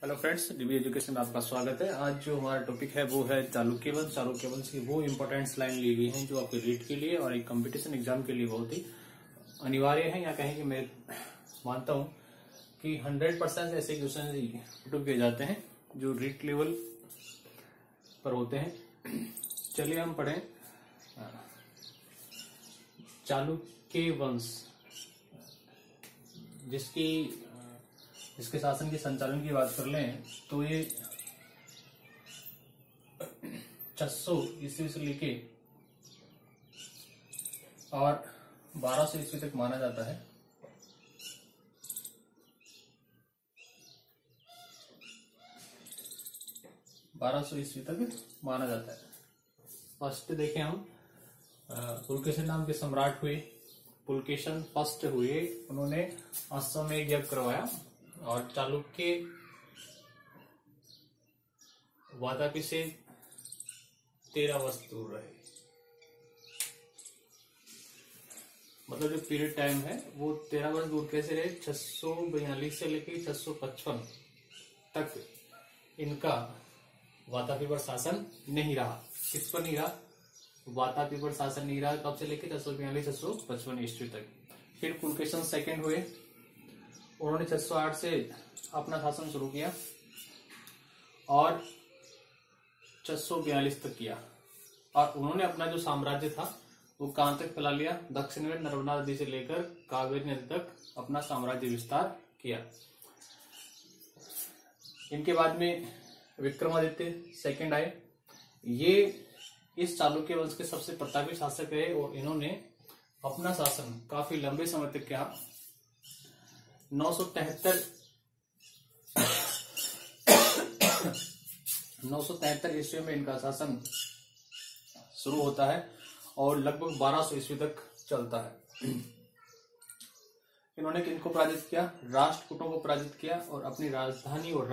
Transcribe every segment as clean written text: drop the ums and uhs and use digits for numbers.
Hello friends, dB education में आपका स्वागत है। आज जो हमारा टॉपिक है वो है चालुक्य वंश। चालुक्य वंश की वो इम्पोर्टेंट लाइन ली गई हैं जो आपके रीट के लिए और एक कंपटीशन एग्जाम के लिए बहुत ही अनिवार्य है, या कहें कि मैं मानता हूं कि 100% ऐसे क्वेश्चन यूट्यूब किए जाते हैं जो रीट लेवल पर होते हैं। चलिए हम पढ़ें चालुक्य वंश, इसके शासन के संचालन की बात कर लें तो ये 600 ईस्वी से लेके और 1200 ईस्वी तक माना जाता है। ईस्वी तक माना जाता है। फर्स्ट देखें हम, पुलकेशिन नाम के सम्राट हुए। पुलकेशिन फर्स्ट हुए, उन्होंने अश्वमेध यज्ञ करवाया और चालुक्य वातापी से 13 वर्ष दूर रहे। मतलब जो पीरियड टाइम है वो 13 वर्ष दूर कैसे रहे? 642 से लेकर 655 तक इनका वातापी पर शासन नहीं रहा। किस पर नहीं रहा? वातापी पर शासन नहीं रहा। कब से लेकर 642-655 ईस्वी तक। फिर पुलकेशिन सेकंड हुए, उन्होंने 608 से अपना शासन शुरू किया और 642 तक किया। और उन्होंने अपना जो साम्राज्य था वो कहां तक फैला लिया? दक्षिण में नर्मदा नदी से लेकर कावेरी नदी तक अपना साम्राज्य विस्तार किया। इनके बाद में विक्रमादित्य सेकंड आए। ये इस चालुक्य वंश के सबसे प्रतापी शासक रहे और इन्होंने अपना शासन काफी लंबे समय तक किया। 973 ईस्वी में इनका शासन शुरू होता है और लगभग 1200 ईस्वी तक चलता है। इन्होंने किनको पराजित किया? राष्ट्रकूटों को पराजित किया और अपनी राजधानी और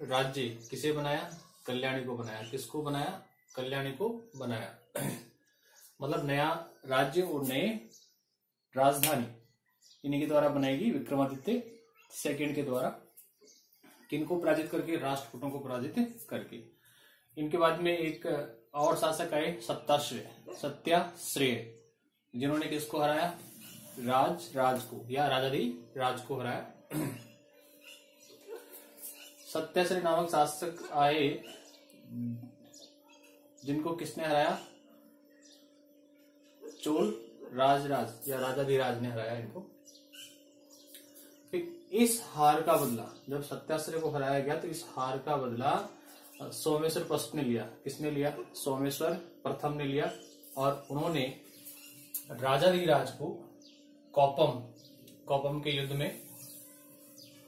राज्य किसे बनाया? कल्याणी को बनाया। किसको बनाया? कल्याणी को बनाया। मतलब नया राज्य और नए राजधानी इन्हीं के द्वारा बनाएगी विक्रमादित्य सेकंड के द्वारा। किनको पराजित करके? राष्ट्रकूटों को पराजित करके। इनके बाद में एक और शासक आए, सत्याश्रय, जिन्होंने किसको हराया? राज को या राजाधिराज को हराया। सत्याश्रय नामक शासक आए जिनको किसने हराया? चोल राजराज या राजाधिराज ने हराया इनको। इस हार का बदला, जब सत्याश्रय को हराया गया तो इस हार का बदला सोमेश्वर प्रथम ने लिया। किसने लिया? सोमेश्वर प्रथम ने लिया और उन्होंने राजाधिराज को कौपम के युद्ध में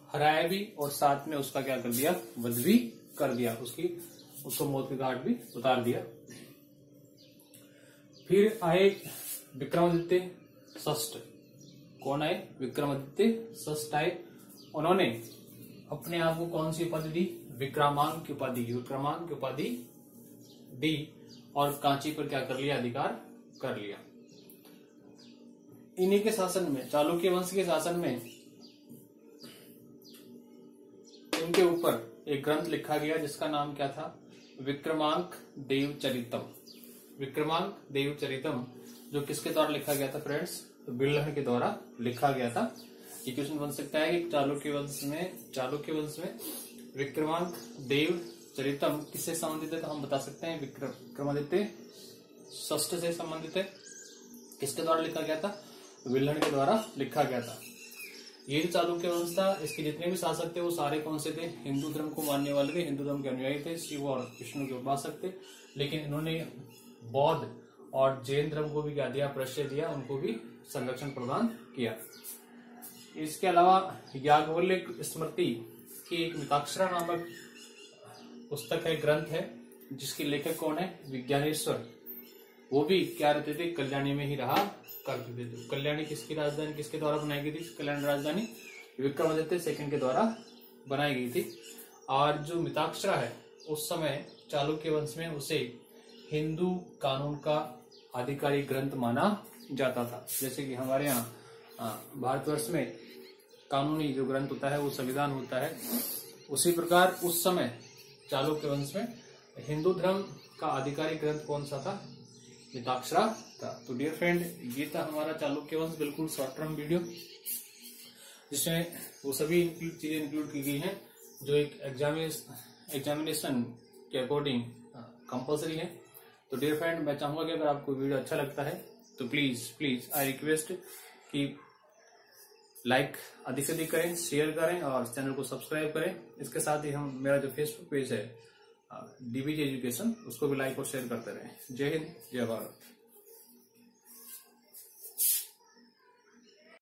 हराया भी और साथ में उसका क्या कर दिया? वध भी कर दिया। उसको मौत के घाट भी उतार दिया। फिर आए विक्रमादित्य षष्ठ। कौन आए? विक्रमादित्य षष्ठ आए। उन्होंने अपने आप को कौन सी उपाधि दी? विक्रमांक की उपाधि दी और कांची पर क्या कर लिया? अधिकार कर लिया। इन्हीं के शासन में, चालुक्य वंश के शासन में, इनके ऊपर एक ग्रंथ लिखा गया जिसका नाम क्या था? विक्रमांक देवचरितम, जो किसके द्वारा लिखा गया था फ्रेंड्स? बिल्हण के द्वारा लिखा गया था। ये क्वेश्चन बन सकता है कि चालुक्य वंश में विक्रमांक देवचरितम किससे संबंधित है? तो हम बता सकते हैं विक्रमादित्य षष्ठ से संबंधित है। किसके द्वारा लिखा गया था? बिल्हण के द्वारा लिखा गया था। ये जो चालुक्य वंश था, इसके जितने भी शासक थे वो सारे कौन से थे? हिंदू धर्म को मानने वाले थे, हिंदू धर्म के अनुयायी थे, शिव और विष्णु के उपासक थे। लेकिन इन्होंने बौद्ध और जैन धर्म को भी क्या दिया? प्रश्रय दिया, उनको भी संरक्षण प्रदान किया। इसके अलावा याज्ञवल्क्य स्मृति की एक मिताक्षरा नामक पुस्तक है, ग्रंथ है, जिसके लेखक कौन है? विज्ञानेश्वर। वो भी क्या रहते थे? कल्याणी में ही रहा करते थे। कल्याणी किसकी राजधानी, किसके द्वारा बनाई गई थी? कल्याणी राजधानी विक्रमादित्य सेकंड के द्वारा बनाई गई थी। और जो मिताक्षरा है उस समय चालुक्य वंश में उसे हिंदू कानून का आधिकारिक ग्रंथ माना जाता था। जैसे कि हमारे यहाँ भारतवर्ष में कानूनी जो ग्रंथ होता है वो संविधान होता है। उसी प्रकार उस समय चालुक्य वंश में हिंदू धर्म का आधिकारिक ग्रंथ कौन सा था? मिताक्षरा था। तो डियर फ्रेंड, ये था हमारा चालुक्य वंश, बिल्कुल शॉर्ट टर्म वीडियो, जिसमें वो सभी चीजें इंक्लूड की गई हैं जो एक एग्जामिनेशन के अकॉर्डिंग कंपल्सरी है। तो डियर फ्रेंड, मैं चाहूंगा कि अगर आपको वीडियो अच्छा लगता है तो प्लीज आई रिक्वेस्ट कि लाइक अधिक से अधिक करें, शेयर करें और चैनल को सब्सक्राइब करें। इसके साथ ही हम मेरा जो फेसबुक पेज है DBG एजुकेशन, उसको भी लाइक और शेयर करते रहें। जय हिंद, जय भारत।